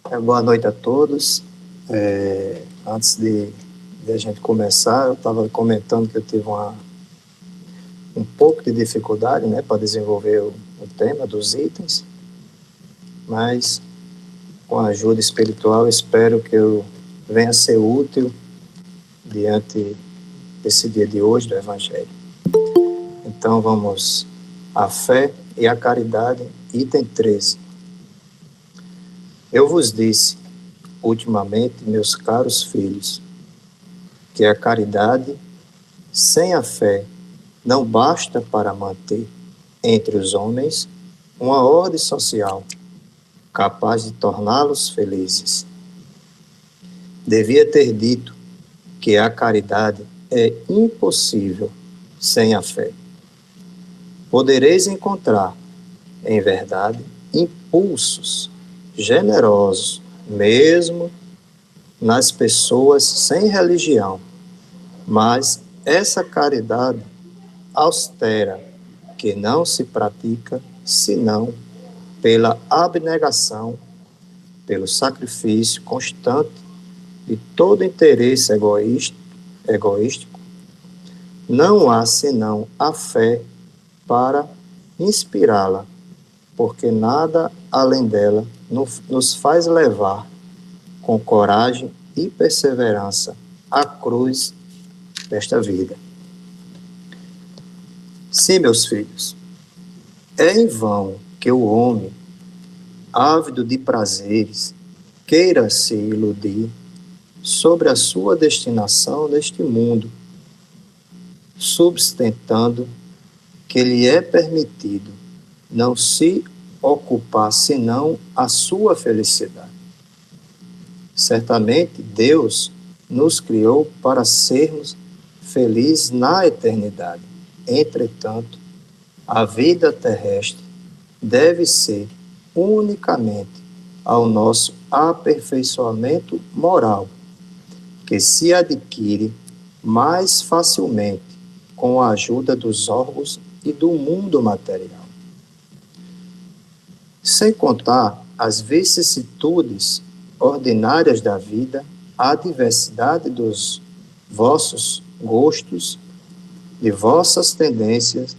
Boa noite a todos. Antes de a gente começar, eu estava comentando que eu tive um pouco de dificuldade, né, para desenvolver o tema dos itens, mas com a ajuda espiritual espero que eu venha a ser útil diante desse dia de hoje do Evangelho. Então vamos à fé e à caridade, item 13. Eu vos disse, ultimamente, meus caros filhos, que a caridade sem a fé não basta para manter entre os homens uma ordem social capaz de torná-los felizes. Devia ter dito que a caridade é impossível sem a fé. Podereis encontrar, em verdade, impulsos generosos, mesmo nas pessoas sem religião, mas essa caridade austera, que não se pratica senão pela abnegação, pelo sacrifício constante de todo interesse egoístico, não há senão a fé para inspirá-la, porque nada além dela nos faz levar com coragem e perseverança a cruz desta vida. Sim, meus filhos, é em vão que o homem, ávido de prazeres, queira se iludir sobre a sua destinação neste mundo, substentando que lhe é permitido não se ocupar senão a sua felicidade. Certamente Deus nos criou para sermos felizes na eternidade. Entretanto, a vida terrestre deve ser unicamente ao nosso aperfeiçoamento moral, que se adquire mais facilmente com a ajuda dos órgãos e do mundo material. Sem contar as vicissitudes ordinárias da vida, a diversidade dos vossos gostos, de vossas tendências,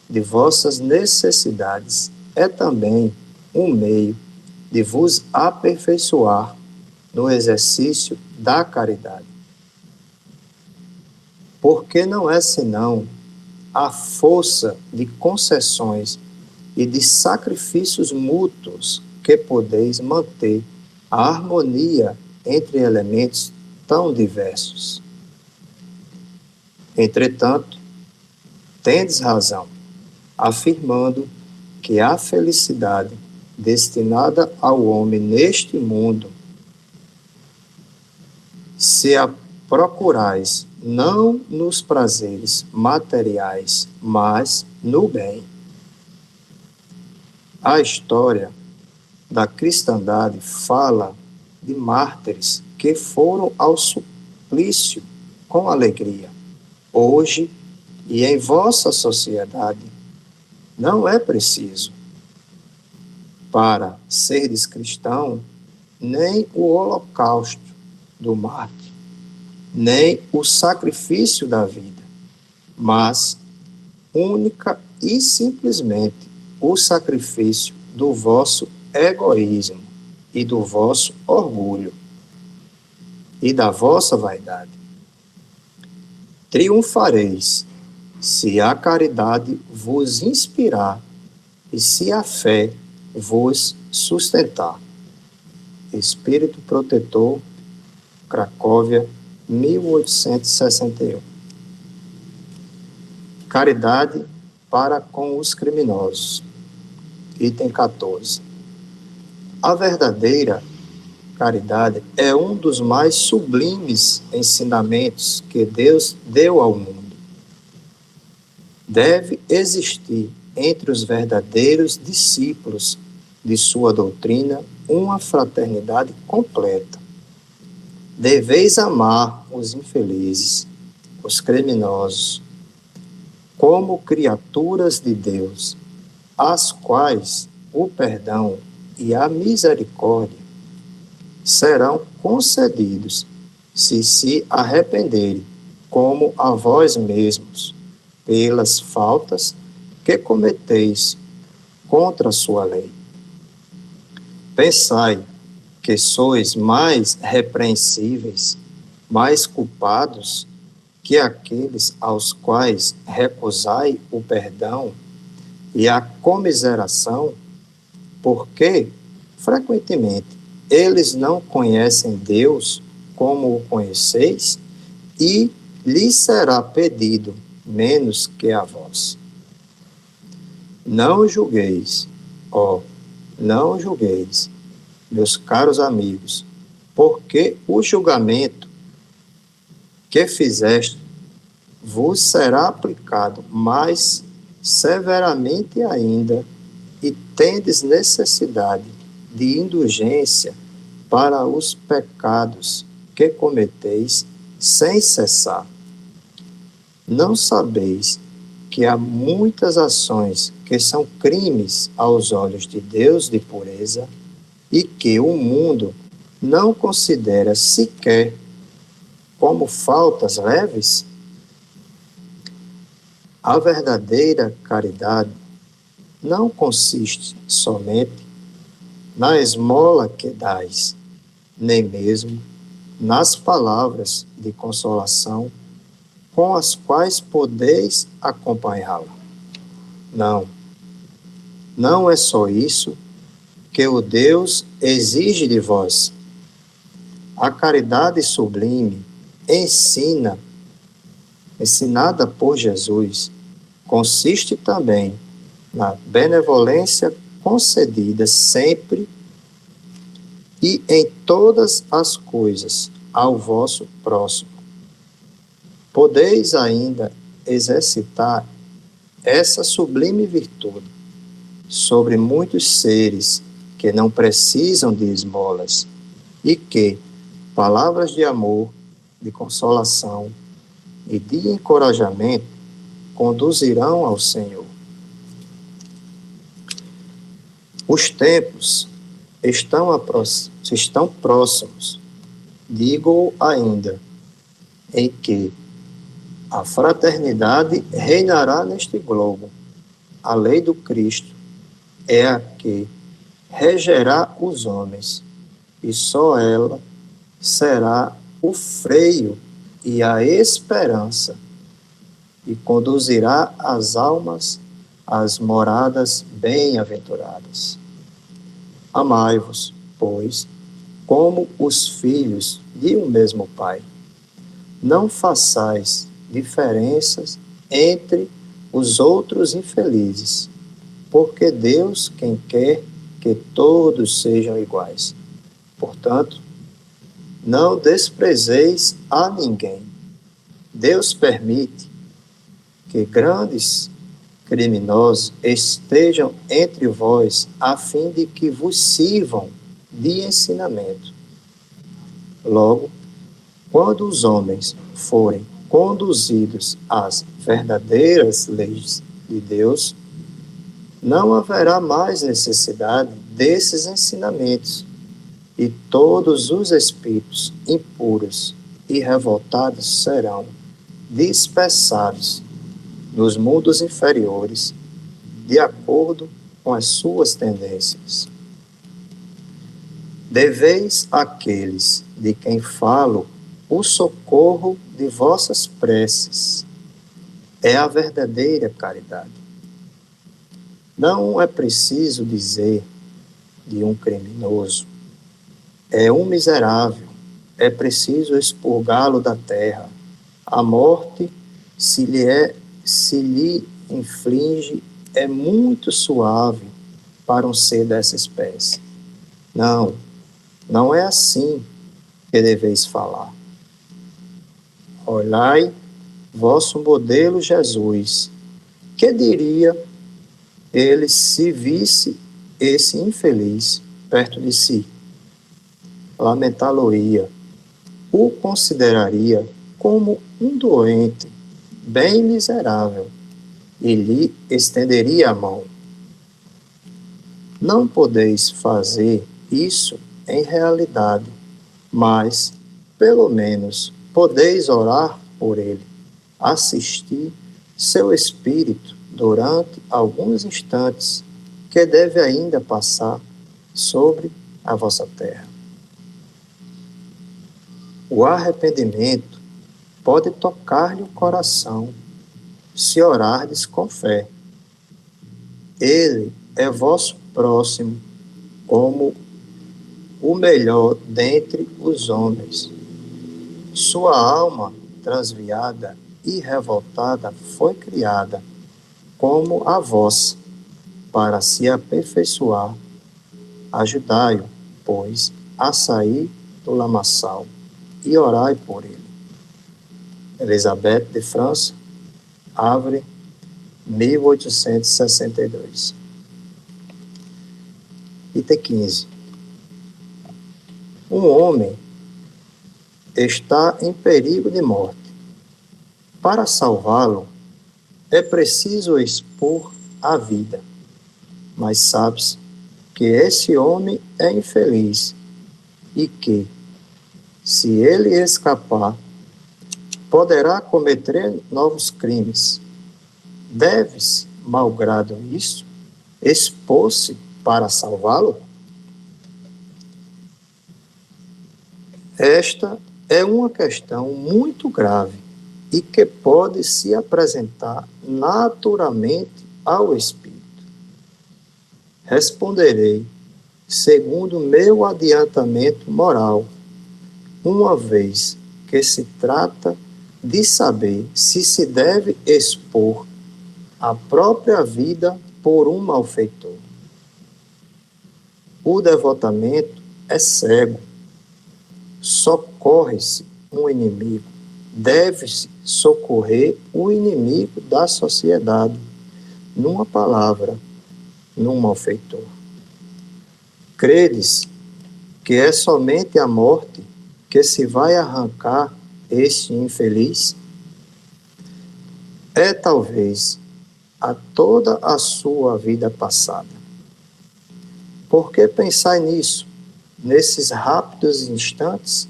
de vossas necessidades, é também um meio de vos aperfeiçoar no exercício da caridade. Porque não é senão a força de concessões e de sacrifícios mútuos que podeis manter a harmonia entre elementos tão diversos. Entretanto, tendes razão, afirmando que a felicidade destinada ao homem neste mundo, se a procurais não nos prazeres materiais, mas no bem. A história da cristandade fala de mártires que foram ao suplício com alegria. Hoje, e em vossa sociedade, não é preciso, para serdes cristão, nem o holocausto do mártir, nem o sacrifício da vida, mas única e simplesmente o sacrifício do vosso egoísmo e do vosso orgulho e da vossa vaidade. Triunfareis se a caridade vos inspirar e se a fé vos sustentar. Espírito Protetor, Cracóvia, 1861. Caridade para com os criminosos. Item 14. A verdadeira caridade é um dos mais sublimes ensinamentos que Deus deu ao mundo. Deve existir entre os verdadeiros discípulos de sua doutrina uma fraternidade completa. Deveis amar os infelizes, os criminosos, como criaturas de Deus, às quais o perdão e a misericórdia serão concedidos se arrependerem, como a vós mesmos, pelas faltas que cometeis contra a sua lei. Pensai que sois mais repreensíveis, mais culpados que aqueles aos quais recusai o perdão e a comiseração, porque, frequentemente, eles não conhecem Deus como o conheceis, e lhes será pedido menos que a vós. Não julgueis, não julgueis, meus caros amigos, porque o julgamento que fizeste vos será aplicado mais severamente ainda, e tendes necessidade de indulgência para os pecados que cometeis sem cessar. Não sabeis que há muitas ações que são crimes aos olhos de Deus de pureza, e que o mundo não considera sequer como faltas leves? A verdadeira caridade não consiste somente na esmola que dais, nem mesmo nas palavras de consolação com as quais podeis acompanhá-la. Não é só isso que o Deus exige de vós. A caridade sublime ensinada por Jesus, consiste também na benevolência concedida sempre e em todas as coisas ao vosso próximo. Podeis ainda exercitar essa sublime virtude sobre muitos seres que não precisam de esmolas e que palavras de amor, de consolação e de encorajamento conduzirão ao Senhor. Os tempos estão próximos, digo ainda, em que a fraternidade reinará neste globo. A lei do Cristo é a que regerá os homens, e só ela será o freio e a esperança, e conduzirá as almas às moradas bem-aventuradas. Amai-vos, pois, como os filhos de um mesmo Pai. Não façais diferenças entre os outros infelizes, porque Deus quem quer que todos sejam iguais. Portanto, não desprezeis a ninguém. Deus permite que grandes criminosos estejam entre vós, a fim de que vos sirvam de ensinamento. Logo, quando os homens forem conduzidos às verdadeiras leis de Deus, não haverá mais necessidade desses ensinamentos, e todos os espíritos impuros e revoltados serão dispersados nos mundos inferiores, de acordo com as suas tendências. Deveis àqueles de quem falo o socorro de vossas preces. É a verdadeira caridade. Não é preciso dizer de um criminoso: é um miserável, é preciso expurgá-lo da terra. A morte, se lhe inflige, é muito suave para um ser dessa espécie. Não é assim que deveis falar. Olhai vosso modelo Jesus. Que diria ele se visse esse infeliz perto de si? Lamentá-lo-ia, o consideraria como um doente, bem miserável, e lhe estenderia a mão. Não podeis fazer isso em realidade, mas, pelo menos, podeis orar por ele, assistir seu espírito durante alguns instantes que deve ainda passar sobre a vossa terra. O arrependimento pode tocar-lhe o coração se orardes com fé. Ele é vosso próximo como o melhor dentre os homens. Sua alma transviada e revoltada foi criada como a vossa, para se aperfeiçoar. Ajudai-o, pois, a sair do lamaçal e orai por ele. Elizabeth de França, Havre, 1862. Item 15. Um homem está em perigo de morte. Para salvá-lo, é preciso expor a vida. Mas sabe-se que esse homem é infeliz e que, se ele escapar, poderá cometer novos crimes. Deve-se, malgrado isso, expor-se para salvá-lo? Esta é uma questão muito grave e que pode se apresentar naturalmente ao Espírito. Responderei segundo meu adiantamento moral, uma vez que se trata de saber se se deve expor a própria vida por um malfeitor. O devotamento é cego. Socorre-se um inimigo. Deve-se socorrer o inimigo da sociedade. Numa palavra, num malfeitor. Credes que é somente a morte que se vai arrancar este infeliz? É talvez a toda a sua vida passada. Por que pensai nisso, nesses rápidos instantes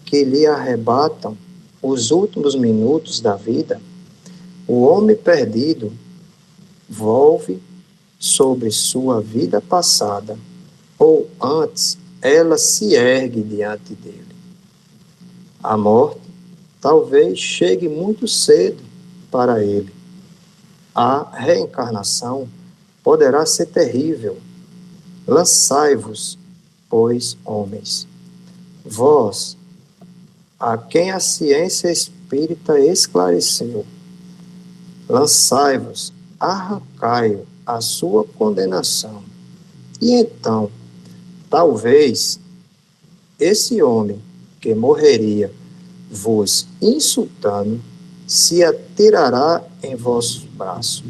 que lhe arrebatam os últimos minutos da vida? O homem perdido volve sobre sua vida passada, ou antes ela se ergue diante dele. A morte talvez chegue muito cedo para ele. A reencarnação poderá ser terrível. Lançai-vos, pois, homens, vós, a quem a ciência espírita esclareceu, lançai-vos, arrancai-o a sua condenação. E então, talvez, esse homem que morreria vos insultando, se atirará em vossos braços.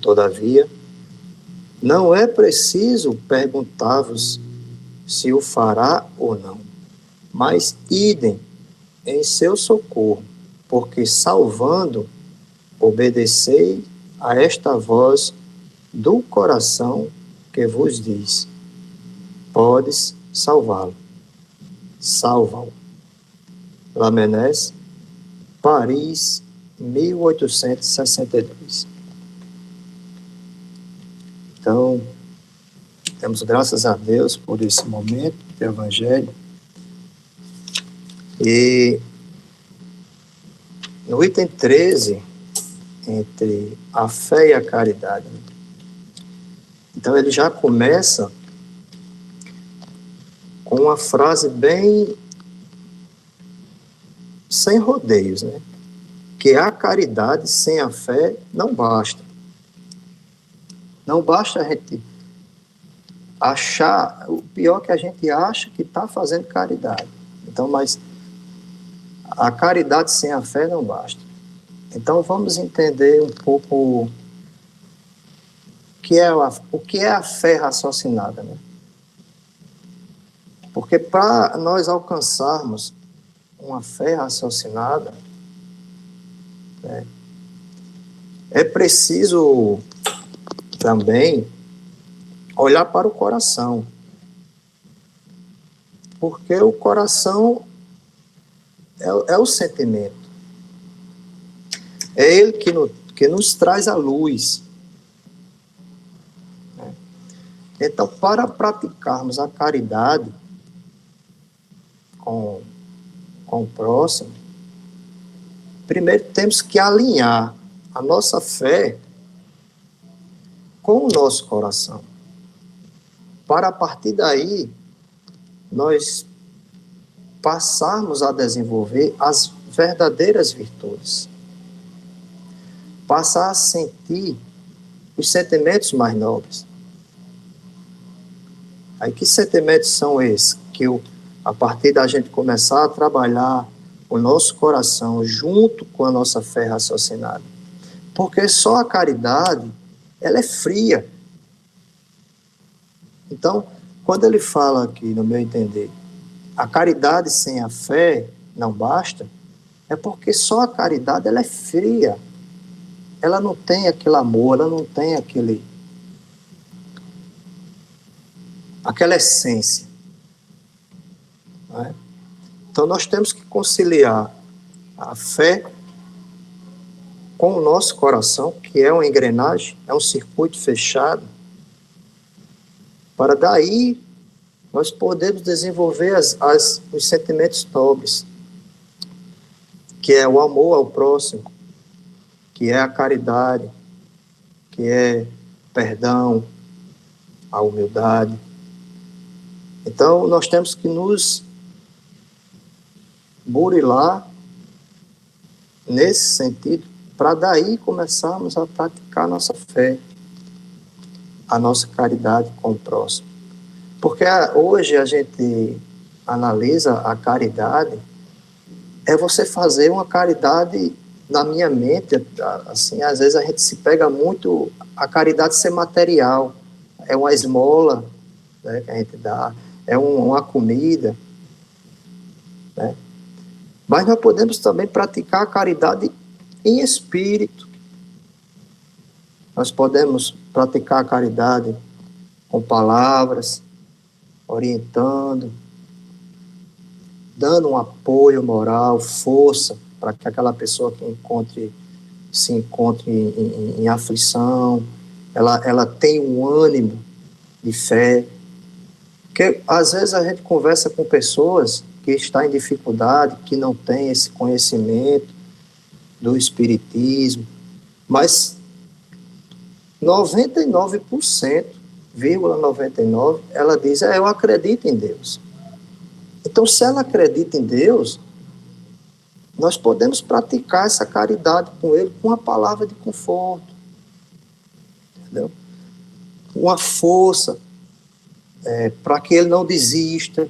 Todavia, não é preciso perguntar-vos se o fará ou não, mas idem em seu socorro, porque salvando, obedecei a esta voz do coração que vos diz: podes salvá-lo. Salva-o. Lamennais, Paris, 1862. Então, temos graças a Deus por esse momento do Evangelho. E no item 13, entre a fé e a caridade, então ele já começa com uma frase bem sem rodeios, né? Que a caridade sem a fé não basta. Não basta a gente achar, o pior é que a gente acha que está fazendo caridade. Então, mas a caridade sem a fé não basta. Então, vamos entender um pouco o que é a fé raciocinada, né? Porque para nós alcançarmos uma fé raciocinada, né, é preciso também olhar para o coração. Porque o coração é o sentimento. É ele que nos traz a luz. Então, para praticarmos a caridade com o próximo, primeiro temos que alinhar a nossa fé com o nosso coração. Para a partir daí, nós passarmos a desenvolver as verdadeiras virtudes. Passar a sentir os sentimentos mais nobres. Aí que sentimentos são esses? Que a partir da gente começar a trabalhar o nosso coração junto com a nossa fé raciocinada. Porque só a caridade, ela é fria. Então, quando ele fala aqui, no meu entender, a caridade sem a fé não basta, é porque só a caridade, ela é fria. Ela não tem aquele amor, ela não tem aquela essência. Não é? Então, nós temos que conciliar a fé com o nosso coração, que é uma engrenagem, é um circuito fechado, para daí nós podermos desenvolver os sentimentos nobres, que é o amor ao próximo, que é a caridade, que é perdão, a humildade. Então, nós temos que nos burilar nesse sentido, para daí começarmos a praticar a nossa fé, a nossa caridade com o próximo. Porque hoje a gente analisa a caridade, é você fazer uma caridade, na minha mente, assim, às vezes a gente se pega muito a caridade ser material, é uma esmola, né, que a gente dá, é uma comida, né? Mas nós podemos também praticar a caridade em espírito. Nós podemos praticar a caridade com palavras, orientando, dando um apoio moral, força, para que aquela pessoa que se encontre em aflição, ela tenha um ânimo de fé. Porque às vezes a gente conversa com pessoas que estão em dificuldade, que não têm esse conhecimento do espiritismo, mas 99,99%, ela diz, eu acredito em Deus. Então, se ela acredita em Deus, nós podemos praticar essa caridade com ele com uma palavra de conforto, entendeu? Uma força para que ele não desista.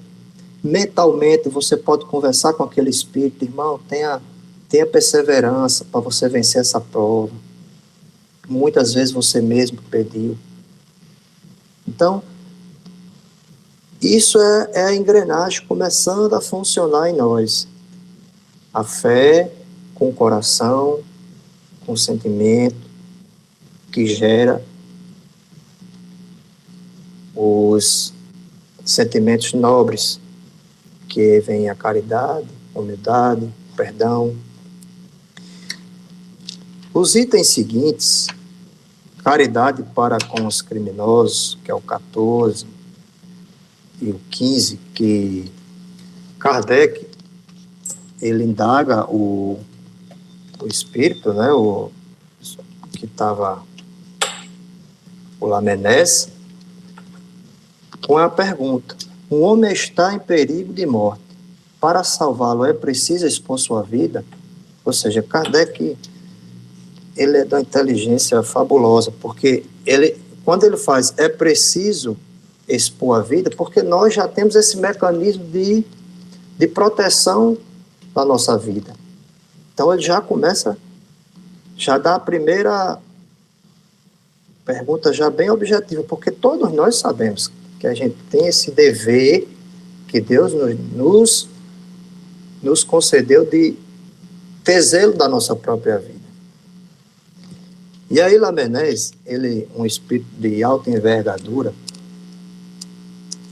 Mentalmente, você pode conversar com aquele espírito, irmão, tenha perseverança para você vencer essa prova. Muitas vezes você mesmo pediu. Então, isso é a engrenagem começando a funcionar em nós. A fé com o coração, com o sentimento, que gera os sentimentos nobres, que vem a caridade, a humildade, o perdão. Os itens seguintes, caridade para com os criminosos, que é o 14, e o 15, que Kardec, ele indaga o espírito, né, que estava o Lamennais, com a pergunta: um homem está em perigo de morte, para salvá-lo é preciso expor sua vida? Ou seja, Kardec, ele é de uma inteligência fabulosa, porque quando ele faz é preciso expor a vida, porque nós já temos esse mecanismo de proteção da nossa vida. Então ele já começa, já dá a primeira pergunta já bem objetiva, porque todos nós sabemos que a gente tem esse dever que Deus nos concedeu de ter zelo da nossa própria vida. E aí Lamennais, ele, um espírito de alta envergadura,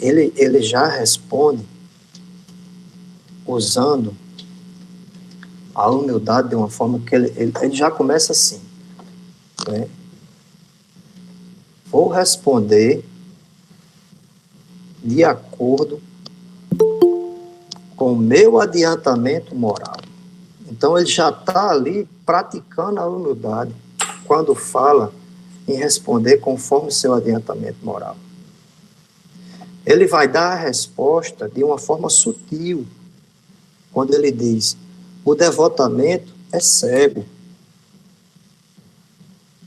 ele já responde usando a humildade de uma forma que ele já começa assim, né? Vou responder de acordo com o meu adiantamento moral. Então, ele já está ali praticando a humildade quando fala em responder conforme o seu adiantamento moral. Ele vai dar a resposta de uma forma sutil, quando ele diz: o devotamento é cego.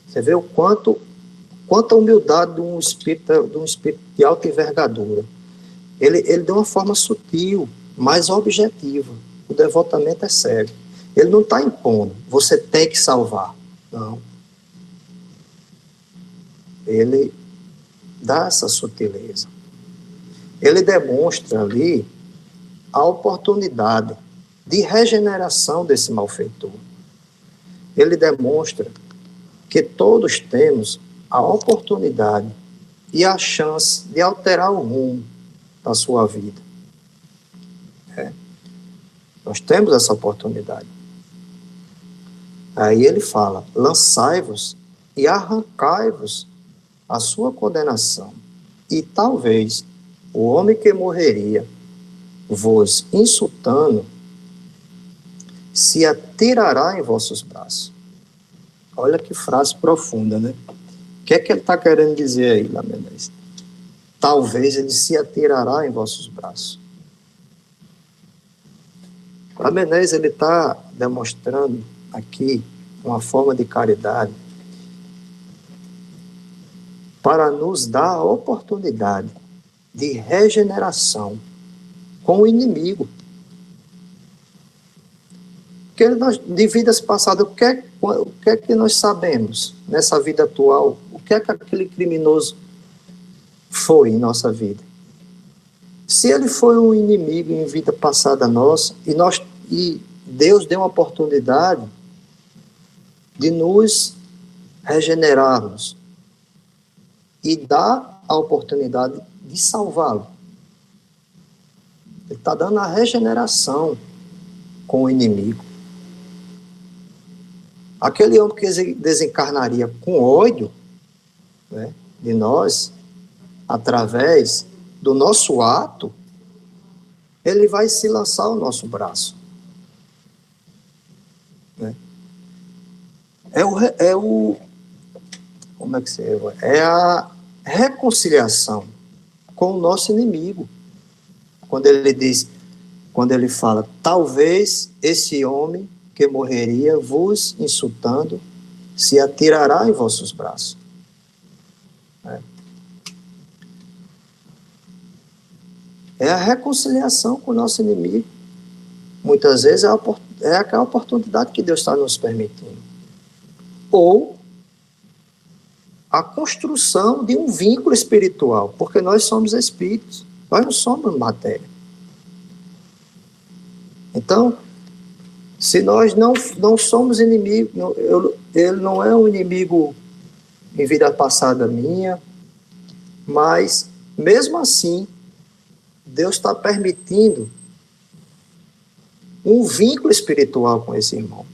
Você vê o quanta humildade de um espírito de alta envergadura. Ele deu uma forma sutil, mais objetiva. O devotamento é cego. Ele não está impondo, você tem que salvar. Não. Ele dá essa sutileza. Ele demonstra ali a oportunidade de regeneração desse malfeitor. Ele demonstra que todos temos a oportunidade e a chance de alterar o rumo da sua vida. Nós temos essa oportunidade. Aí ele fala: lançai-vos e arrancai-vos a sua condenação, e talvez o homem que morreria, vos insultando, se atirará em vossos braços. Olha que frase profunda, né? O que é que ele está querendo dizer aí, Lamennais? Talvez ele se atirará em vossos braços. Lamennais, ele está demonstrando aqui uma forma de caridade para nos dar a oportunidade de regeneração com o inimigo. Porque de vidas passadas, o que é que nós sabemos nessa vida atual? O que é que aquele criminoso foi em nossa vida? Se ele foi um inimigo em vida passada nossa, e Deus deu uma oportunidade de nos regenerarmos e dar a oportunidade de salvá-lo. Ele está dando a regeneração com o inimigo. Aquele homem que desencarnaria com ódio, né, de nós, através do nosso ato, ele vai se lançar ao nosso braço. Né? Como é que se chama? É a reconciliação com o nosso inimigo. Quando ele fala: talvez esse homem que morreria vos insultando se atirará em vossos braços. É a reconciliação com o nosso inimigo. Muitas vezes é aquela oportunidade que Deus está nos permitindo. Ou a construção de um vínculo espiritual, porque nós somos espíritos, nós não somos matéria. Então, se nós não somos inimigos, ele não é um inimigo em vida passada minha, mas, mesmo assim, Deus está permitindo um vínculo espiritual com esse irmão.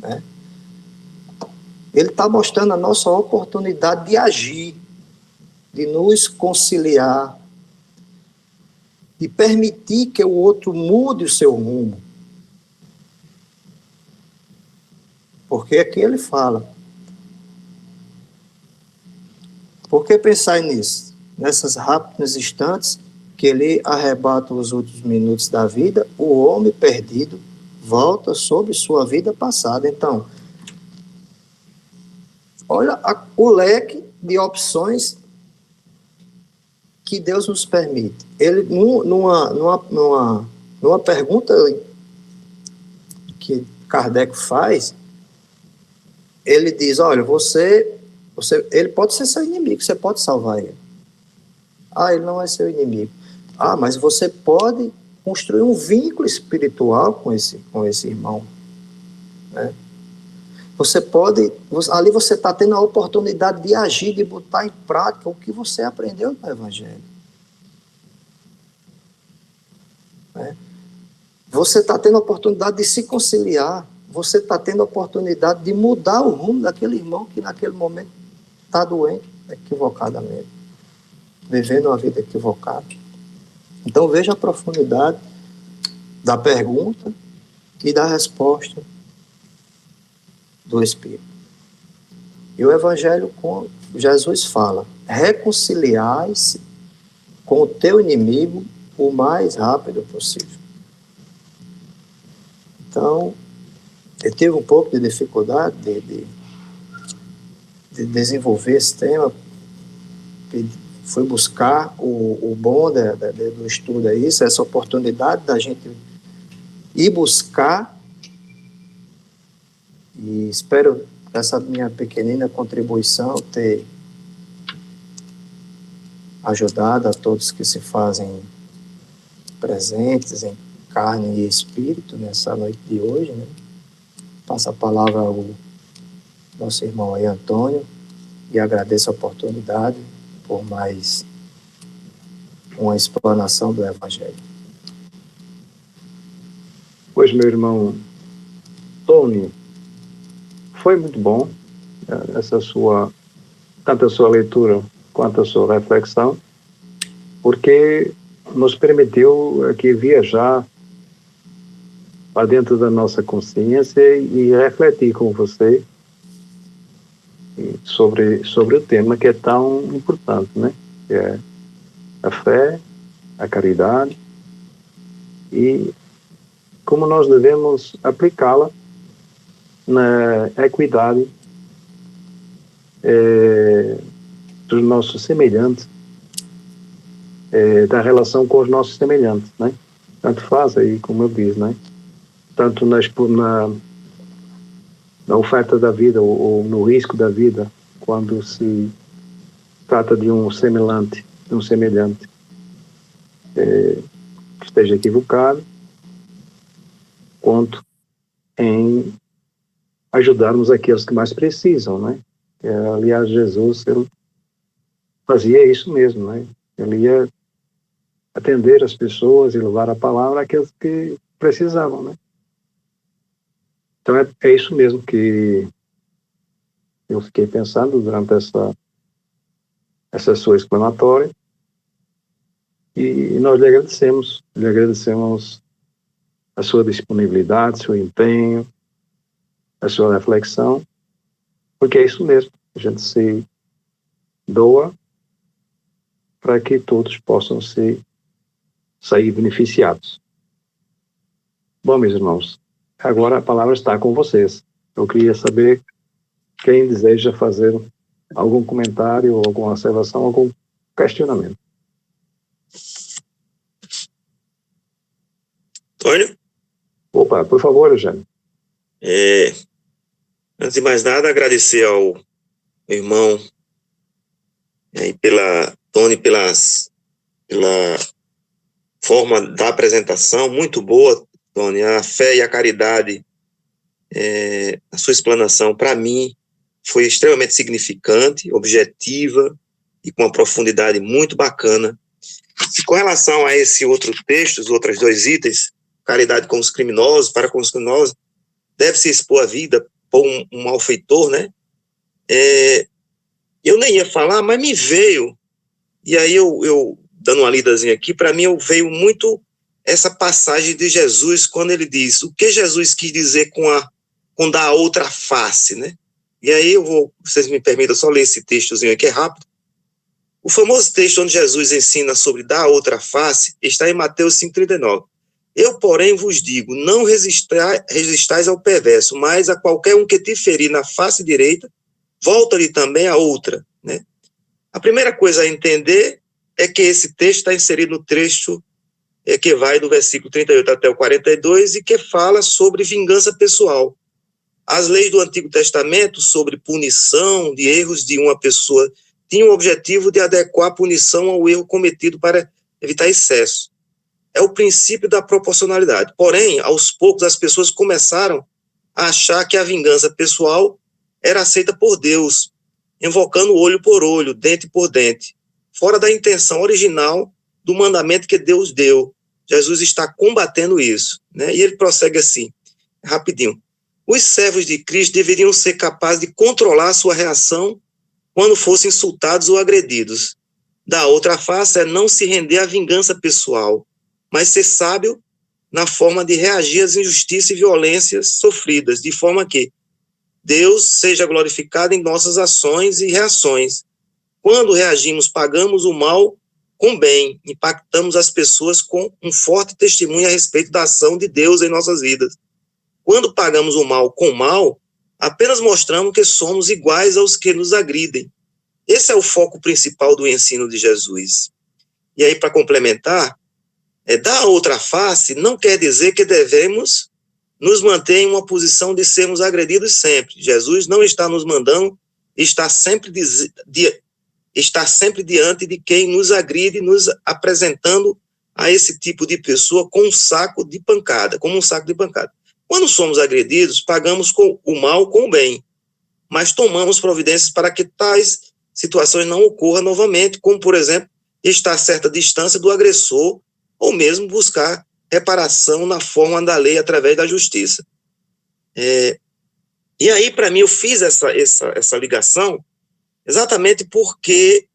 Né? Ele está mostrando a nossa oportunidade de agir, de nos conciliar, de permitir que o outro mude o seu rumo. Porque aqui ele fala: por que pensar nisso? Nessas rápidos instantes que ele arrebata os últimos minutos da vida, o homem perdido volta sobre sua vida passada. Então, olha o leque de opções que Deus nos permite. Ele, numa pergunta que Kardec faz, ele diz: olha, ele pode ser seu inimigo, você pode salvar ele. Ah, ele não é seu inimigo. Ah, mas você pode construir um vínculo espiritual com esse irmão. Né? Ali você está tendo a oportunidade de agir, de botar em prática o que você aprendeu no Evangelho. né? Você está tendo a oportunidade de se conciliar, você está tendo a oportunidade de mudar o rumo daquele irmão que naquele momento está doente, equivocadamente, vivendo uma vida equivocada. Então veja a profundidade da pergunta e da resposta do Espírito. E o Evangelho, Jesus fala: reconciliai-se com o teu inimigo o mais rápido possível. Então, eu tive um pouco de dificuldade de desenvolver esse tema. Fui buscar o bom do estudo, é isso, essa oportunidade da gente ir buscar, e espero essa minha pequenina contribuição ter ajudado a todos que se fazem presentes em carne e espírito nessa noite de hoje, né? Passo a palavra ao nosso irmão aí, Antônio, e agradeço a oportunidade por mais uma explanação do Evangelho. Pois, meu irmão Tony, foi muito bom tanto a sua leitura quanto a sua reflexão, porque nos permitiu aqui viajar para dentro da nossa consciência e refletir com você sobre o tema que é tão importante, né? Que é a fé, a caridade e como nós devemos aplicá-la na equidade dos nossos semelhantes, da relação com os nossos semelhantes, né? Tanto faz aí, como eu disse, né? Tanto na oferta da vida ou no risco da vida, quando se trata de um semelhante que esteja equivocado, quanto em ajudarmos aqueles que mais precisam, né? Aliás, Jesus, ele fazia isso mesmo, né? Ele ia atender as pessoas e levar a palavra àqueles que precisavam, né? Então é isso mesmo que eu fiquei pensando durante essa sua explanatória, e nós lhe agradecemos a sua disponibilidade, seu empenho, a sua reflexão, porque é isso mesmo, a gente se doa para que todos possam sair beneficiados. Bom, meus irmãos, agora a palavra está com vocês. Eu queria saber quem deseja fazer algum comentário, alguma observação, algum questionamento. Antônio? Opa, por favor, Eugênio. Antes de mais nada, agradecer ao meu irmão Tony pela forma da apresentação, muito boa, Tony. A fé e a caridade, a sua explanação, para mim, foi extremamente significante, objetiva e com uma profundidade muito bacana. E com relação a esse outro texto, os outros dois itens, caridade com os criminosos, para com os criminosos, deve-se expor a vida por um malfeitor, né? Eu nem ia falar, mas me veio, e aí eu dando uma lidazinha aqui, para mim veio muito essa passagem de Jesus, quando ele diz, o que Jesus quis dizer com dar a outra face, né? E aí vocês me permitam só ler esse textozinho aqui, é rápido. O famoso texto onde Jesus ensina sobre dar a outra face está em Mateus 5,39. Eu, porém, vos digo, não resistais ao perverso, mas a qualquer um que te ferir na face direita, volta-lhe também a outra, né? A primeira coisa a entender é que esse texto está inserido no trecho que vai do versículo 38 até o 42 e que fala sobre vingança pessoal. As leis do Antigo Testamento sobre punição de erros de uma pessoa tinham o objetivo de adequar a punição ao erro cometido para evitar excesso. É o princípio da proporcionalidade. Porém, aos poucos, as pessoas começaram a achar que a vingança pessoal era aceita por Deus, invocando olho por olho, dente por dente, fora da intenção original do mandamento que Deus deu, Jesus está combatendo isso, né? E ele prossegue assim, rapidinho. Os servos de Cristo deveriam ser capazes de controlar sua reação quando fossem insultados ou agredidos. Da outra face é não se render à vingança pessoal, mas ser sábio na forma de reagir às injustiças e violências sofridas, de forma que Deus seja glorificado em nossas ações e reações. Quando reagimos, pagamos o mal com bem, impactamos as pessoas com um forte testemunho a respeito da ação de Deus em nossas vidas. Quando pagamos o mal com mal, apenas mostramos que somos iguais aos que nos agridem. Esse é o foco principal do ensino de Jesus. E aí, para complementar, dar a outra face não quer dizer que devemos nos manter em uma posição de sermos agredidos sempre. Jesus não está nos mandando estar sempre diante de quem nos agride, nos apresentando a esse tipo de pessoa com um saco de pancada, como um saco de pancada. Quando somos agredidos, pagamos o mal com o bem, mas tomamos providências para que tais situações não ocorram novamente, como, por exemplo, estar a certa distância do agressor ou mesmo buscar reparação na forma da lei através da justiça. E aí, para mim, eu fiz essa ligação exatamente porque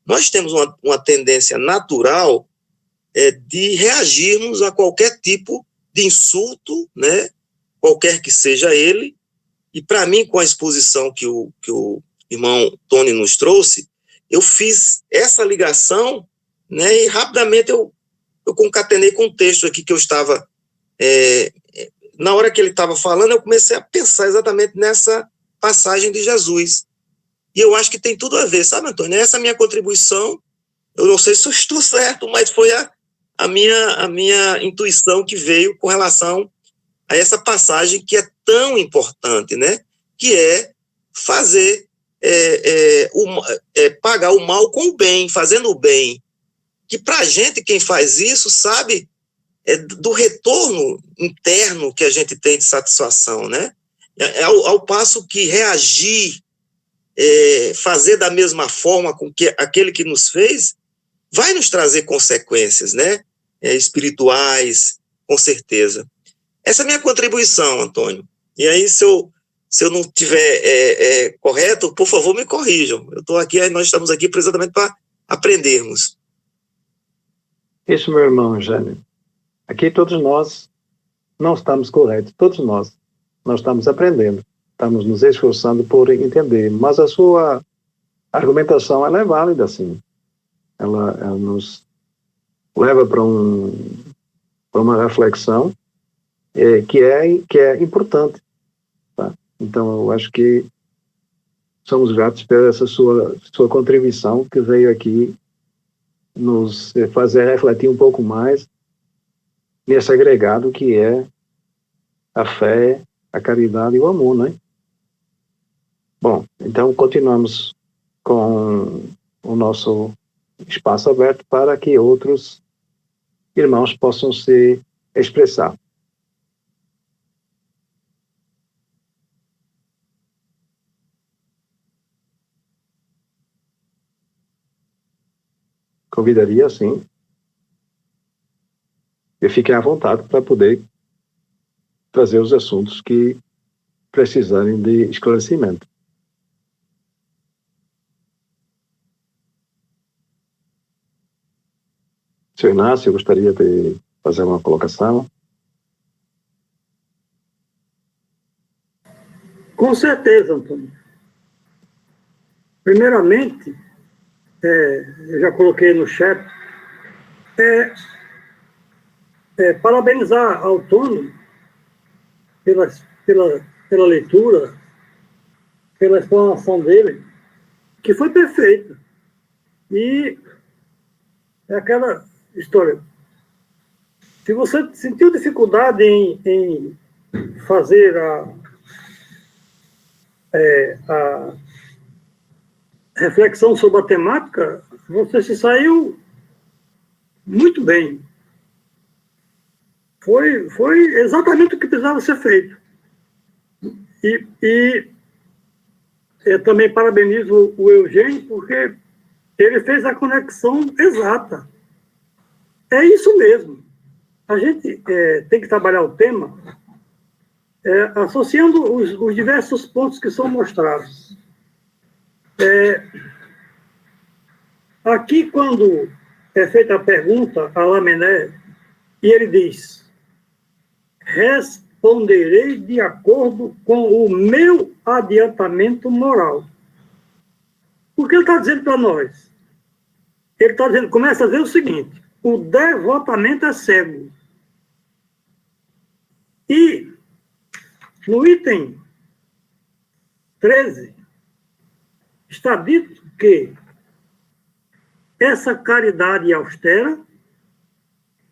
nós temos uma tendência natural de reagirmos a qualquer tipo de insulto, né, qualquer que seja ele, e para mim, com a exposição que o irmão Tony nos trouxe, eu fiz essa ligação, né, e rapidamente eu concatenei com um texto aqui que eu estava, na hora que ele estava falando, eu comecei a pensar exatamente nessa passagem de Jesus. E eu acho que tem tudo a ver, sabe, Antônio? Essa é a minha contribuição. Eu não sei se eu estou certo, mas foi a minha intuição que veio com relação a essa passagem que é tão importante, né? Que é fazer, pagar o mal com o bem, fazendo o bem. Que para a gente, quem faz isso, sabe do retorno interno que a gente tem de satisfação, né? Ao passo que reagir, fazer da mesma forma com que aquele que nos fez, vai nos trazer consequências, né? Espirituais, com certeza. Essa é a minha contribuição, Antônio. E aí, se eu não estiver correto, por favor, me corrijam. Eu estou aqui, nós estamos aqui precisamente para aprendermos. Isso, meu irmão Jânio. Aqui todos nós não estamos corretos, todos nós estamos aprendendo, estamos nos esforçando por entender, mas a sua argumentação ela é válida, sim. Ela nos leva para uma reflexão que é importante. Tá? Então, eu acho que somos gratos por essa sua contribuição que veio aqui nos fazer refletir um pouco mais nesse agregado que é a fé, a caridade e o amor, né? Bom, então continuamos com o nosso espaço aberto para que outros irmãos possam se expressar. Convidaria, sim, e fiquem à vontade para poder trazer os assuntos que precisarem de esclarecimento. Senhor Inácio, eu gostaria de fazer uma colocação. Com certeza, Antônio. Primeiramente, eu já coloquei no chat, parabenizar ao Tony pela leitura, pela explanação dele, que foi perfeita. E é aquela história. Se você sentiu dificuldade em fazer a reflexão sobre a temática, você se saiu muito bem. Foi exatamente o que precisava ser feito. E eu também parabenizo o Eugênio, porque ele fez a conexão exata. É isso mesmo. a gente tem que trabalhar o tema associando os diversos pontos que são mostrados. Aqui, quando é feita a pergunta a Lamennais, e ele diz: responderei de acordo com o meu adiantamento moral. O que ele está dizendo para nós? Ele está dizendo, começa a dizer o seguinte: o devotamento é cego. E no item 13 está dito que essa caridade austera,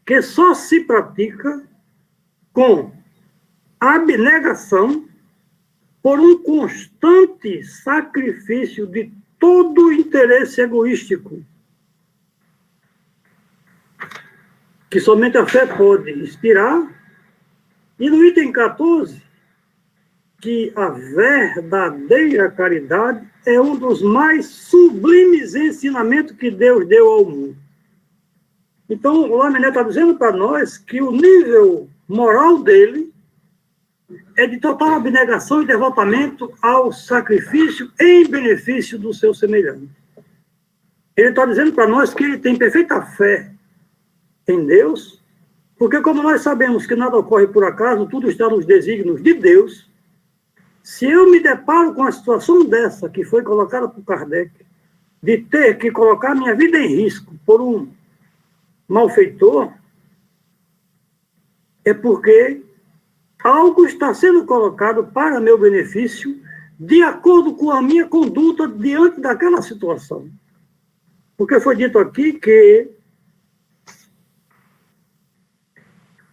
que só se pratica com abnegação por um constante sacrifício de todo o interesse egoístico, que somente a fé pode inspirar. E no item 14, que a verdadeira caridade é um dos mais sublimes ensinamentos que Deus deu ao mundo. Então, o Lamennais está dizendo para nós que o nível moral dele é de total abnegação e devotamento ao sacrifício em benefício do seu semelhante. Ele está dizendo para nós que ele tem perfeita fé em Deus, porque como nós sabemos que nada ocorre por acaso, tudo está nos desígnios de Deus. Se eu me deparo com a situação dessa, que foi colocada por Kardec, de ter que colocar minha vida em risco por um malfeitor, é porque algo está sendo colocado para meu benefício, de acordo com a minha conduta diante daquela situação. Porque foi dito aqui que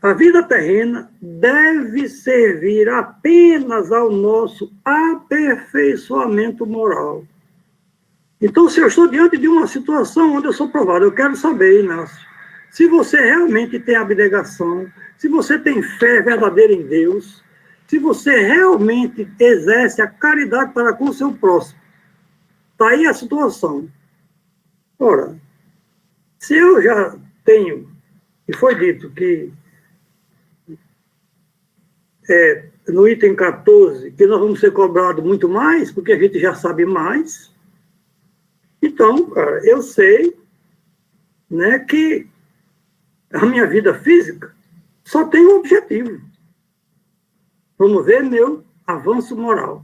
a vida terrena deve servir apenas ao nosso aperfeiçoamento moral. Então, se eu estou diante de uma situação onde eu sou provado, eu quero saber, Inácio, se você realmente tem abnegação, se você tem fé verdadeira em Deus, se você realmente exerce a caridade para com o seu próximo. Está aí a situação. Ora, se eu já tenho, e foi dito que no item 14, que nós vamos ser cobrados muito mais, porque a gente já sabe mais. Então, cara, eu sei, né, que a minha vida física só tem um objetivo: promover meu avanço moral.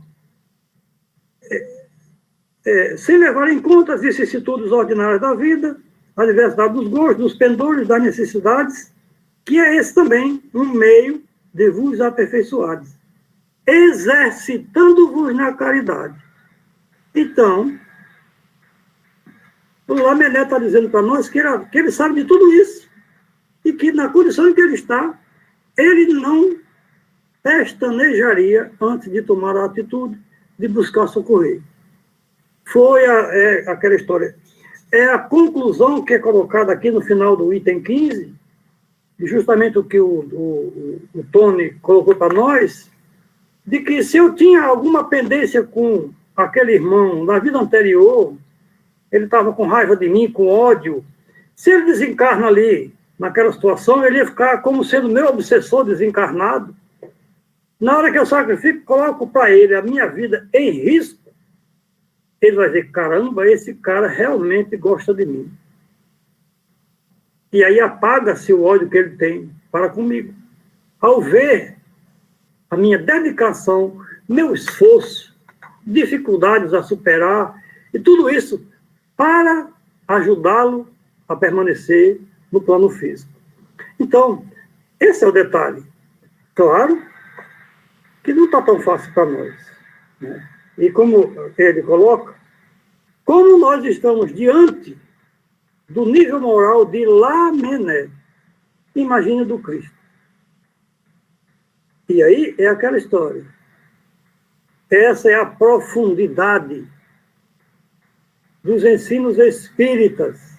Sem levar em conta as vicissitudes ordinárias da vida, a diversidade dos gostos, dos pendores, das necessidades, que é esse também um meio de vos aperfeiçoares, exercitando-vos na caridade. Então, o Lamennais está dizendo para nós que ele sabe de tudo isso, e que na condição em que ele está, ele não pestanejaria antes de tomar a atitude de buscar socorrer. Foi aquela história. É a conclusão que é colocada aqui no final do item 15, justamente o que o Tony colocou para nós, de que se eu tinha alguma pendência com aquele irmão na vida anterior, ele estava com raiva de mim, com ódio, se ele desencarna ali, naquela situação, ele ia ficar como sendo meu obsessor desencarnado. Na hora que eu sacrifico, coloco para ele a minha vida em risco, ele vai dizer: caramba, esse cara realmente gosta de mim. E aí apaga-se o ódio que ele tem para comigo. Ao ver a minha dedicação, meu esforço, dificuldades a superar, e tudo isso para ajudá-lo a permanecer no plano físico. Então, esse é o detalhe. Claro que não está tão fácil para nós, né? E como ele coloca, como nós estamos diante do nível moral de Lamennais, imagine do Cristo. E aí é aquela história. Essa é a profundidade dos ensinos espíritas.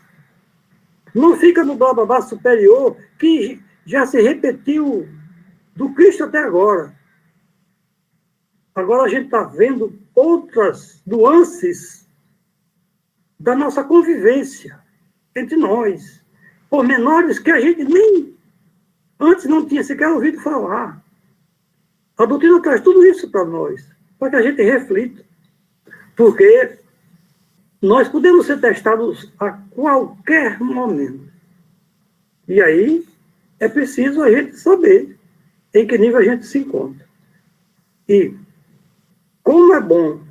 Não fica no blá-blá-blá superior, que já se repetiu do Cristo até agora. Agora a gente está vendo outras nuances da nossa convivência entre nós, pormenores que a gente nem Antes não tinha sequer ouvido falar. A doutrina traz tudo isso para nós, para que a gente reflita. Porque nós podemos ser testados a qualquer momento. E aí é preciso a gente saber em que nível a gente se encontra. E como é bom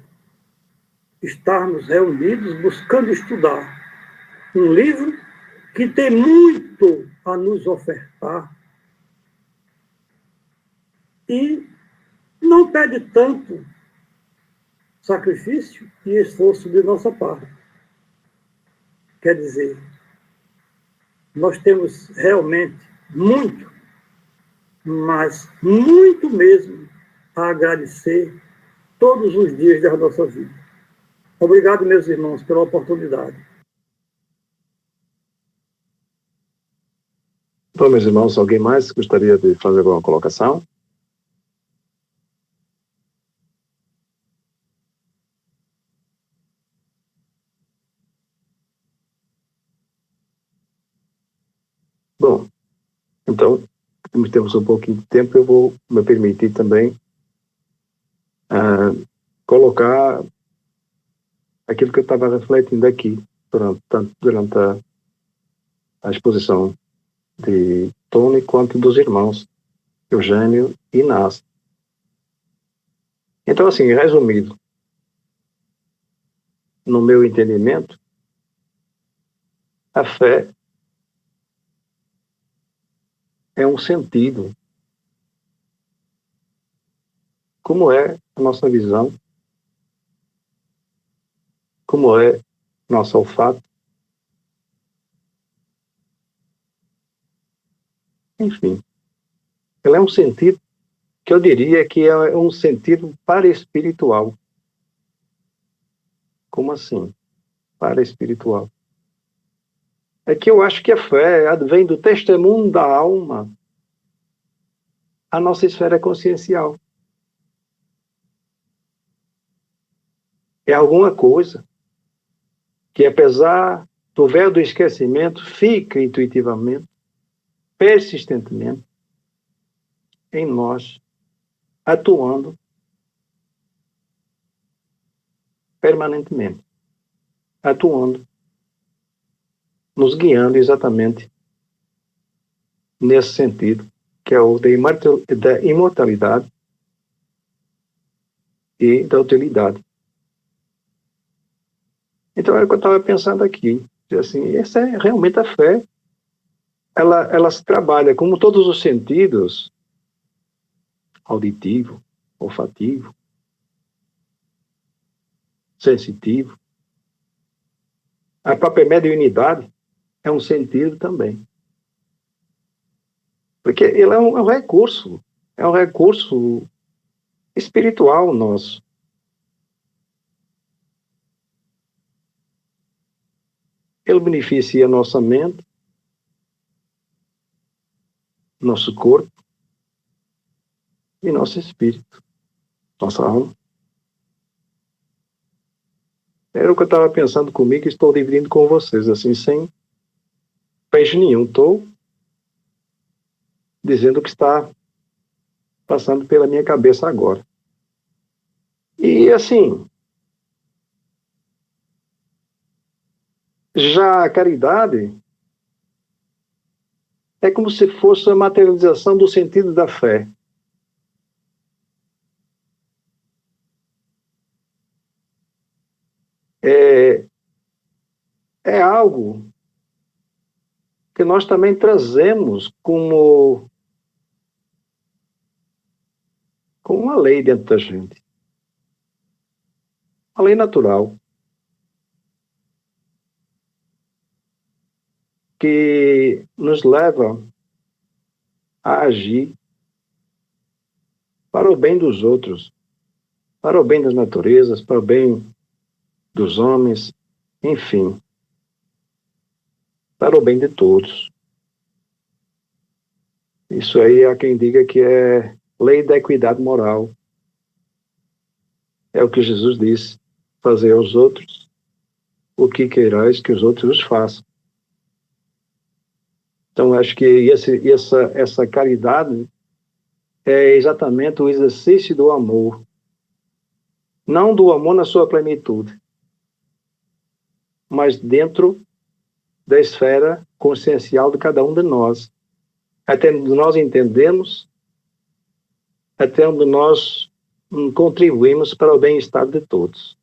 estarmos reunidos buscando estudar um livro que tem muito a nos ofertar e não pede tanto sacrifício e esforço de nossa parte. Quer dizer, nós temos realmente muito, mas muito mesmo, a agradecer todos os dias da nossa vida. Obrigado, meus irmãos, pela oportunidade. Bom, meus irmãos, alguém mais gostaria de fazer alguma colocação? Bom, então, como temos um pouquinho de tempo, eu vou me permitir também colocar aquilo que eu estava refletindo aqui durante a exposição de Tony quanto dos irmãos Eugênio e Inácio. Então, assim, resumido, no meu entendimento, a fé é um sentido. Como é a nossa visão? Como é nosso olfato? Enfim, ela é um sentido que eu diria que é um sentido paraespiritual. Como assim? Paraespiritual. É que eu acho que a fé advém do testemunho da alma à nossa esfera consciencial. É alguma coisa que, apesar do véu do esquecimento, fica intuitivamente, persistentemente, em nós, atuando permanentemente, atuando, nos guiando exatamente nesse sentido, que é o da imortalidade e da utilidade. Então, é o que eu estava pensando aqui. Assim, essa é realmente a fé. Ela se trabalha como todos os sentidos, auditivo, olfativo, sensitivo. A própria mediunidade é um sentido também. Porque ele é um recurso espiritual nosso. Ele beneficia nossa mente, nosso corpo e nosso espírito, nossa alma. Era o que eu estava pensando comigo e estou dividindo com vocês, assim, sem peixe nenhum. Estou dizendo o que está passando pela minha cabeça agora. E, assim, já a caridade é como se fosse a materialização do sentido da fé. É algo que nós também trazemos como uma lei dentro da gente. Uma lei natural. Que nos leva a agir para o bem dos outros, para o bem das naturezas, para o bem dos homens, enfim, para o bem de todos. Isso aí há quem diga que é lei da equidade moral. É o que Jesus disse: fazer aos outros o que queirais que os outros os façam. Então, acho que essa caridade é exatamente o exercício do amor. Não do amor na sua plenitude, mas dentro da esfera consciencial de cada um de nós. Até onde nós entendemos, até onde nós contribuímos para o bem-estar de todos.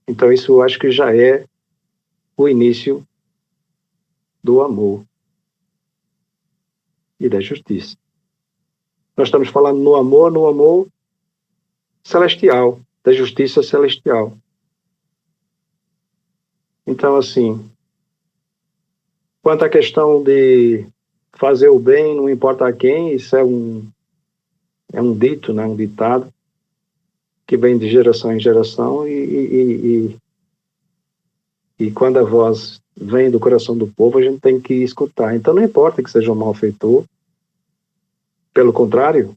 Então, isso eu acho que já é o início do amor e da justiça. Nós estamos falando no amor celestial, da justiça celestial. Então, assim, quanto à questão de fazer o bem, não importa a quem, isso é um dito, né, um ditado, que vem de geração em geração, e quando a voz vem do coração do povo, a gente tem que escutar. Então, não importa que seja um malfeitor, pelo contrário,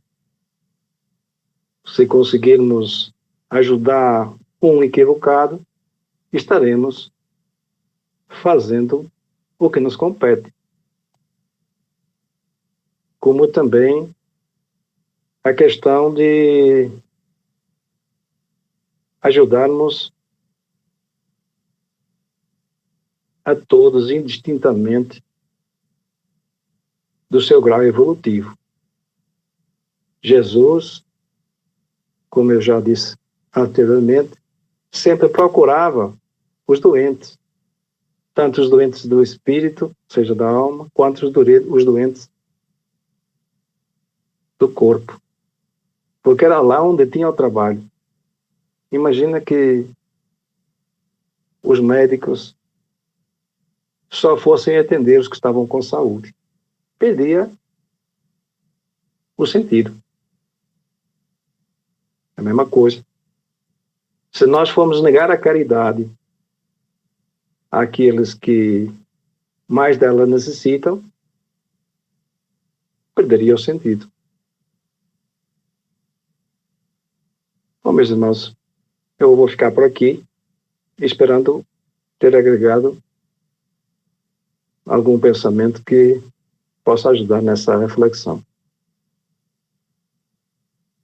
se conseguirmos ajudar um equivocado, estaremos fazendo o que nos compete. Como também a questão de ajudarmos a todos indistintamente do seu grau evolutivo. Jesus, como eu já disse anteriormente, sempre procurava os doentes, tanto os doentes do espírito, seja da alma, quanto os doentes do corpo, porque era lá onde tinha o trabalho. Imagina que os médicos só fossem atender os que estavam com saúde. Perdia o sentido. É a mesma coisa. Se nós formos negar a caridade àqueles que mais dela necessitam, perderia o sentido. Bom, meus irmãos, eu vou ficar por aqui, esperando ter agregado algum pensamento que possa ajudar nessa reflexão.